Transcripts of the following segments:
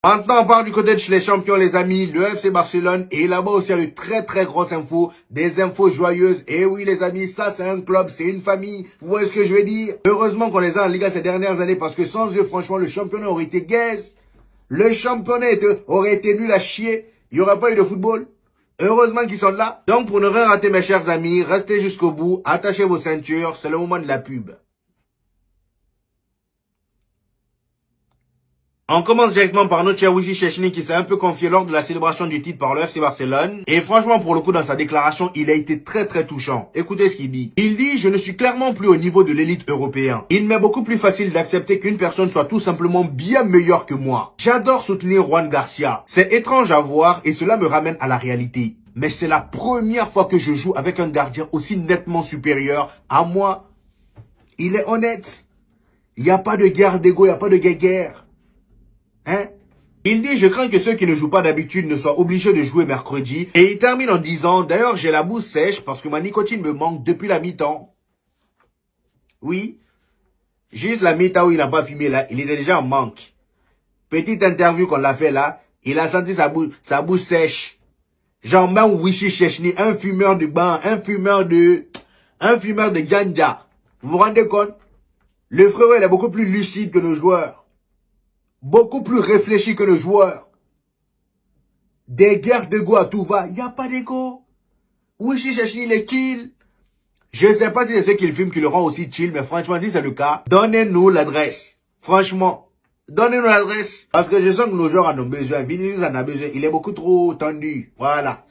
Maintenant, on part du côté de chez les champions, les amis, le FC Barcelone. Et là-bas aussi, il y a de très, très grosses infos, des infos joyeuses. Et oui, les amis, ça, c'est un club, c'est une famille. Vous voyez ce que je veux dire? Heureusement qu'on les a en Liga ces dernières années, parce que sans eux, franchement, le championnat aurait été gaze. Le championnat aurait été nul à chier. Il n'y aurait pas eu de football. Heureusement qu'ils sont là. Donc, pour ne rien rater, mes chers amis, restez jusqu'au bout, attachez vos ceintures, c'est le moment de la pub. On commence directement par notre cher Wojciech Szczęsny qui s'est un peu confié lors de la célébration du titre par le FC Barcelone. Et franchement, pour le coup, dans sa déclaration, il a été très très touchant. Écoutez ce qu'il dit. Il dit « Je ne suis clairement plus au niveau de l'élite européenne. Il m'est beaucoup plus facile d'accepter qu'une personne soit tout simplement bien meilleure que moi. J'adore soutenir Juan Garcia. C'est étrange à voir et cela me ramène à la réalité. Mais c'est la première fois que je joue avec un gardien aussi nettement supérieur à moi. Il est honnête. Il n'y a pas de guerre d'ego, il n'y a pas de guerre. Hein? Il dit, je crains que ceux qui ne jouent pas d'habitude ne soient obligés de jouer mercredi. Et il termine en disant, d'ailleurs, j'ai la bouche sèche parce que ma nicotine me manque depuis la mi-temps. Oui. Juste la mi-temps où il n'a pas fumé là, il était déjà en manque. Petite interview qu'on l'a fait là, il a senti sa bouche sèche. Genre même Wojciech Szczęsny, un fumeur de ban, un fumeur de ganja. Vous vous rendez compte? Le frérot, il est beaucoup plus lucide que nos joueurs. Beaucoup plus réfléchi que le joueur. Des guerres d'ego à tout va. Il n'y a pas d'ego. Wojciech Szczęsny, il est chill. Je ne sais pas si c'est ce qu'il filme qui le rend aussi chill, mais franchement, si c'est le cas, donnez-nous l'adresse. Franchement, donnez-nous l'adresse. Parce que je sens que nos joueurs en ont besoin. Vinicius en a besoin. Il est beaucoup trop tendu. Voilà.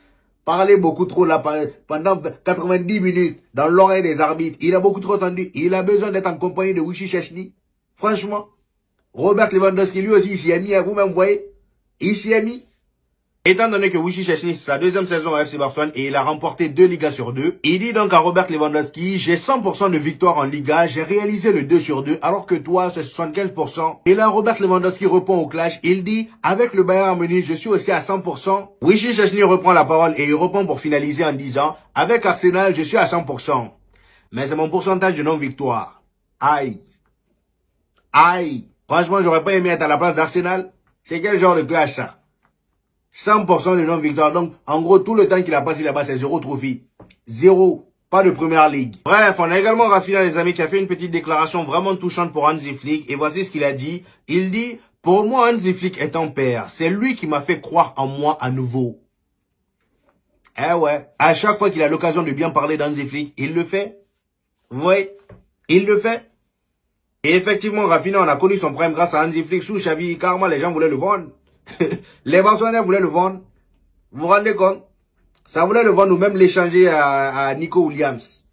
Parler beaucoup trop là pendant 90 minutes dans l'oreille des arbitres. Il est beaucoup trop tendu. Il a besoin d'être en compagnie de Wojciech Szczęsny. Franchement. Robert Lewandowski, lui aussi, il s'y est mis, vous-même, voyez, il s'y est mis. Étant donné que Wojciech Szczęsny, c'est sa deuxième saison à FC Barcelone et il a remporté 2 Ligas sur 2, il dit donc à Robert Lewandowski, j'ai 100% de victoire en Liga, j'ai réalisé le 2 sur 2, alors que toi, c'est 75%. Et là, Robert Lewandowski répond au clash, il dit, avec le Bayern Munich, je suis aussi à 100%. Wojciech Szczęsny reprend la parole et il répond pour finaliser en disant, avec Arsenal, je suis à 100%. Mais c'est mon pourcentage de non-victoire. Aïe. Aïe. Franchement, j'aurais pas aimé être à la place d'Arsenal. C'est quel genre de clash, ça? 100% de non-victoire. Donc, en gros, tout le temps qu'il a passé là-bas, c'est 0 trophée. 0. Pas de première ligue. Bref, on a également Rafinha, les amis, qui a fait une petite déclaration vraiment touchante pour Hansi Flick. Et voici ce qu'il a dit. Il dit, pour moi, Hansi Flick est un père. C'est lui qui m'a fait croire en moi à nouveau. Eh ouais. À chaque fois qu'il a l'occasion de bien parler d'Hansi Flick, il le fait. Oui. Il le fait. Et effectivement, Rafinha, on a connu son prime grâce à Hansi Flick sous Xavi. Carrément, les gens voulaient le vendre. Les Barcelonais voulaient le vendre. Vous vous rendez compte? Ça voulait le vendre ou même l'échanger à Nico Williams.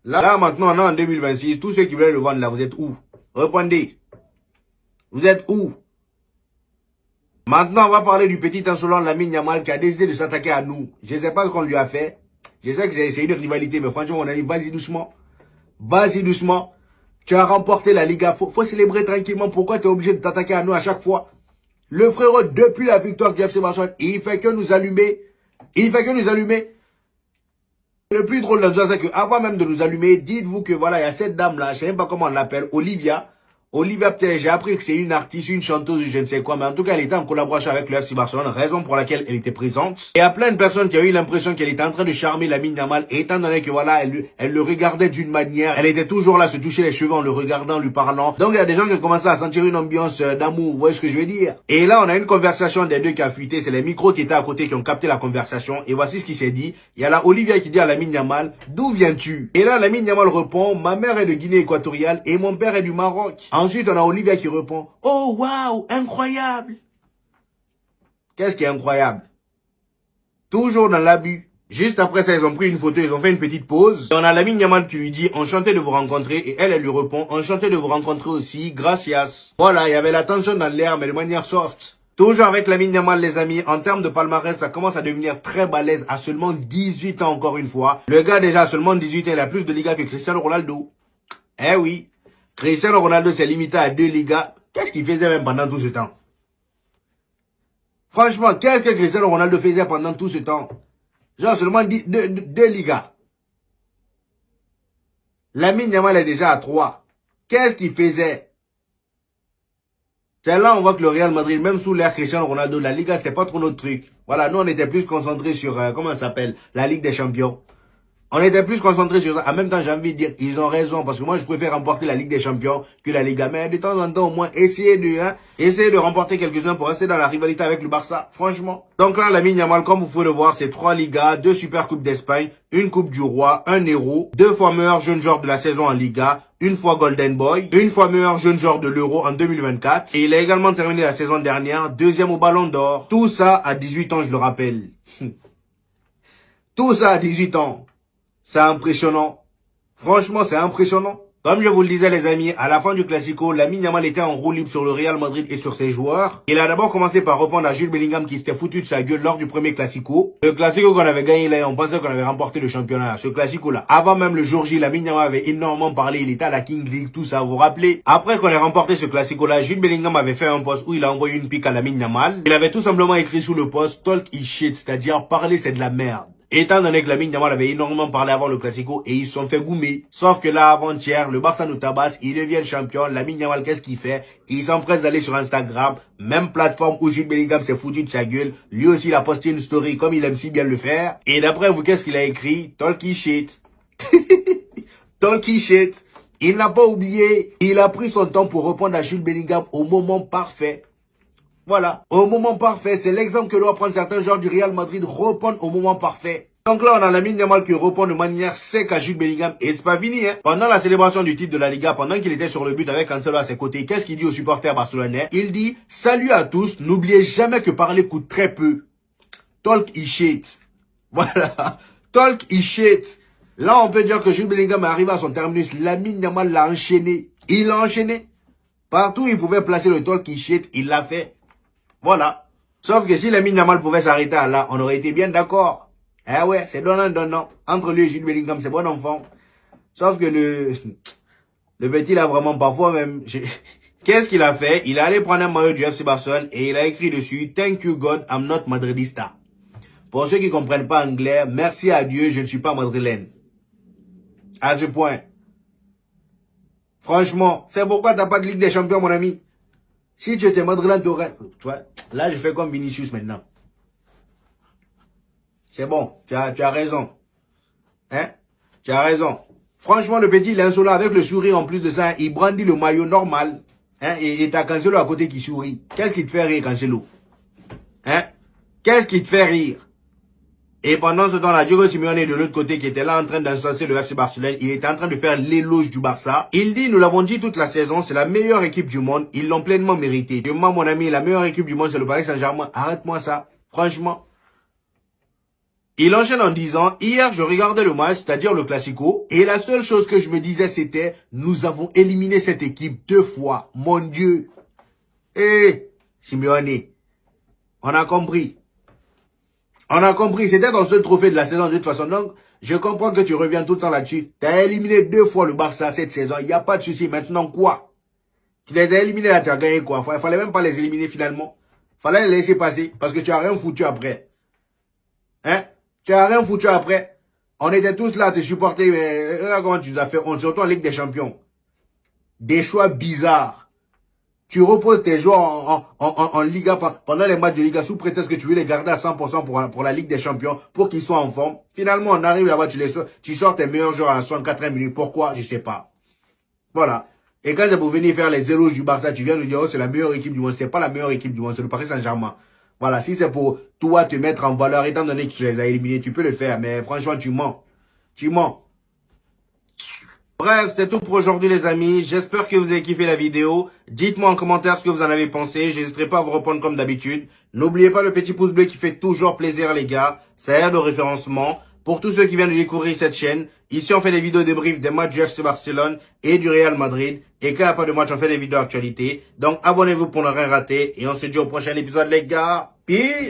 Là, maintenant, on est en 2026. Tous ceux qui voulaient le vendre, là, vous êtes où? Répondez. Vous êtes où? Maintenant, on va parler du petit insolent Lamine Yamal qui a décidé de s'attaquer à nous. Je ne sais pas ce qu'on lui a fait. Je sais que c'est une rivalité, mais franchement, on a dit, vas-y doucement. Vas-y doucement. Tu as remporté la Liga. Faut célébrer tranquillement. Pourquoi tu es obligé de t'attaquer à nous à chaque fois? Le frérot, depuis la victoire du FC Barcelone, il fait que nous allumer. Il fait que nous allumer. Le plus drôle de ça, c'est qu'avant même de nous allumer, dites-vous que voilà, il y a cette dame-là, je sais même pas comment on l'appelle, Olivia. Olivia, peut-être, j'ai appris que c'est une artiste, une chanteuse, je ne sais quoi, mais en tout cas, elle était en collaboration avec le FC Barcelone, raison pour laquelle elle était présente. Et il y a plein de personnes qui ont eu l'impression qu'elle était en train de charmer Lamine Yamal, étant donné que voilà, elle le regardait d'une manière, elle était toujours là, se toucher les cheveux en le regardant, lui parlant. Donc il y a des gens qui ont commencé à sentir une ambiance d'amour, vous voyez ce que je veux dire? Et là, on a une conversation des deux qui a fuité, c'est les micros qui étaient à côté qui ont capté la conversation, et voici ce qui s'est dit. Il y a là Olivia qui dit à Lamine Yamal, d'où viens-tu? Et là, Lamine Yamal répond, ma mère est de Guinée équatoriale et mon père est du Maroc. Ensuite, on a Olivia qui répond, oh waouh, incroyable. Qu'est-ce qui est incroyable? Toujours dans l'abus. Juste après ça, ils ont pris une photo, ils ont fait une petite pause. Et on a Lamine Yamal qui lui dit, enchanté de vous rencontrer. Et elle lui répond, enchanté de vous rencontrer aussi, gracias. Voilà, il y avait la tension dans l'air, mais de manière soft. Toujours avec Lamine Yamal, les amis, en termes de palmarès, ça commence à devenir très balèze à seulement 18 ans encore une fois. Le gars déjà à seulement 18 ans, il a plus de Liga que Cristiano Ronaldo. Eh oui. Cristiano Ronaldo s'est limité à 2 Ligas. Qu'est-ce qu'il faisait même pendant tout ce temps? Franchement, qu'est-ce que Cristiano Ronaldo faisait pendant tout ce temps? Genre seulement 2 Ligas. Lamine Yamal est déjà à 3. Qu'est-ce qu'il faisait? C'est là on voit que le Real Madrid, même sous l'ère Cristiano Ronaldo, la Liga, c'était pas trop notre truc. Voilà, nous on était plus concentrés sur, comment ça s'appelle, la Ligue des Champions. On était plus concentrés sur ça. En même temps, j'ai envie de dire, ils ont raison, parce que moi, je préfère remporter la Ligue des Champions que la Liga. Mais de temps en temps, au moins, essayer de remporter quelques-uns pour rester dans la rivalité avec le Barça. Franchement. Donc là, Lamine Yamal, comme vous pouvez le voir, c'est 3 Ligas, 2 Super Coupes d'Espagne, une Coupe du Roi, un Héros, 2 fois meilleur jeune joueur de la saison en Liga, une fois Golden Boy, une fois meilleur jeune joueur de l'Euro en 2024. Et il a également terminé la saison dernière, 2e au Ballon d'Or. Tout ça à 18 ans, je le rappelle. Tout ça à 18 ans. C'est impressionnant. Franchement, c'est impressionnant. Comme je vous le disais les amis, à la fin du Classico, Lamine Yamal était en roue libre sur le Real Madrid et sur ses joueurs. Il a d'abord commencé par répondre à Jude Bellingham qui s'était foutu de sa gueule lors du premier Classico. Le Classico qu'on avait gagné là, on pensait qu'on avait remporté le championnat. Ce Classico-là, avant même le jour J, Lamine Yamal avait énormément parlé, il était à la King League, tout ça, vous vous rappelez? Après qu'on ait remporté ce Classico-là, Jude Bellingham avait fait un post où il a envoyé une pique à Lamine Yamal. Il avait tout simplement écrit sous le post, talk is shit, c'est-à-dire parler c'est de la merde. Étant donné que Lamine Yamal avait énormément parlé avant le Classico et ils se sont fait goumer. Sauf que là, avant-hier, le Barça nous tabasse, il devient champion. Lamine Yamal, qu'est-ce qu'il fait? Il s'empresse d'aller sur Instagram, même plateforme où Jude Bellingham s'est foutu de sa gueule. Lui aussi, il a posté une story comme il aime si bien le faire. Et d'après vous, qu'est-ce qu'il a écrit? Talky shit. Talky shit. Il n'a pas oublié. Il a pris son temps pour répondre à Jude Bellingham au moment parfait. Voilà, au moment parfait, c'est l'exemple que doivent prendre certains joueurs du Real Madrid, répondre au moment parfait. Donc là, on a Lamine Yamal qui répond de manière sec à Jude Bellingham. Et c'est pas fini, hein. Pendant la célébration du titre de la Liga, pendant qu'il était sur le but avec Cancelo à ses côtés, qu'est-ce qu'il dit aux supporters barcelonais? Il dit, salut à tous, n'oubliez jamais que parler coûte très peu. Talk is shit. Voilà, talk is shit. Là, on peut dire que Jude Bellingham est arrivé à son terminus. Lamine Yamal l'a enchaîné. Il l'a enchaîné. Partout où il pouvait placer le talk is shit, il l'a fait. Voilà. Sauf que si Lamine Yamal pouvait s'arrêter à là, on aurait été bien d'accord. Eh ouais, c'est donnant. Entre lui et Jude Bellingham, c'est bon enfant. Sauf que le petit là vraiment parfois même. Qu'est-ce qu'il a fait? Il est allé prendre un maillot du FC Barcelone et il a écrit dessus Thank you God, I'm not Madridista. Pour ceux qui comprennent pas anglais, merci à Dieu, je ne suis pas madrilène. À ce point. Franchement, c'est pourquoi t'as pas de Ligue des Champions, mon ami. Si tu étais madrilène, t'aurais... Tu vois, là, je fais comme Vinicius maintenant. C'est bon, tu as raison. Hein? Tu as raison. Franchement, le petit, il est insolent avec le sourire en plus de ça. Il brandit le maillot normal. Hein? Et t'as Cancelo à côté qui sourit. Qu'est-ce qui te fait rire, Cancelo? Hein? Qu'est-ce qui te fait rire? Et pendant ce temps-là, Diego Simeone est de l'autre côté qui était là en train d'incenser le FC Barcelone. Il était en train de faire l'éloge du Barça. Il dit, nous l'avons dit toute la saison, c'est la meilleure équipe du monde. Ils l'ont pleinement mérité. Moi, mon ami, la meilleure équipe du monde, c'est le Paris Saint-Germain. Arrête-moi ça. Franchement. Il enchaîne en disant, hier, je regardais le match, c'est-à-dire le Classico. Et la seule chose que je me disais, c'était, nous avons éliminé cette équipe 2 fois. Mon Dieu. Simeone. On a compris. On a compris, c'était ton seul trophée de la saison de toute façon. Donc, je comprends que tu reviens tout le temps là-dessus. Tu as éliminé 2 fois le Barça cette saison. Il n'y a pas de souci. Maintenant, quoi? Tu les as éliminés là, tu as gagné quoi? Il fallait même pas les éliminer finalement. Fallait les laisser passer. Parce que tu as rien foutu après. Hein? Tu as rien foutu après. On était tous là à te supporter. Mais regarde comment tu nous as fait honte. Surtout en Ligue des Champions. Des choix bizarres. Tu reposes tes joueurs en Liga pendant les matchs de Liga sous prétexte que tu veux les garder à 100% pour la Ligue des Champions, pour qu'ils soient en forme. Finalement, on arrive là-bas, tu sors tes meilleurs joueurs à la 64e minute. Pourquoi? Je sais pas. Voilà. Et quand c'est pour venir faire les éloges du Barça, tu viens nous dire, oh, c'est la meilleure équipe du monde. C'est pas la meilleure équipe du monde, c'est le Paris Saint-Germain. Voilà. Si c'est pour toi te mettre en valeur, étant donné que tu les as éliminés, tu peux le faire. Mais franchement, tu mens. Tu mens. Bref, c'est tout pour aujourd'hui les amis. J'espère que vous avez kiffé la vidéo. Dites-moi en commentaire ce que vous en avez pensé. J'hésiterai pas à vous répondre comme d'habitude. N'oubliez pas le petit pouce bleu qui fait toujours plaisir les gars. Ça aide au référencement. Pour tous ceux qui viennent de découvrir cette chaîne, ici on fait des vidéos débriefs des matchs du FC Barcelone et du Real Madrid. Et quand il n'y a pas de match, on fait des vidéos actualité. Donc abonnez-vous pour ne rien rater. Et on se dit au prochain épisode les gars. Peace!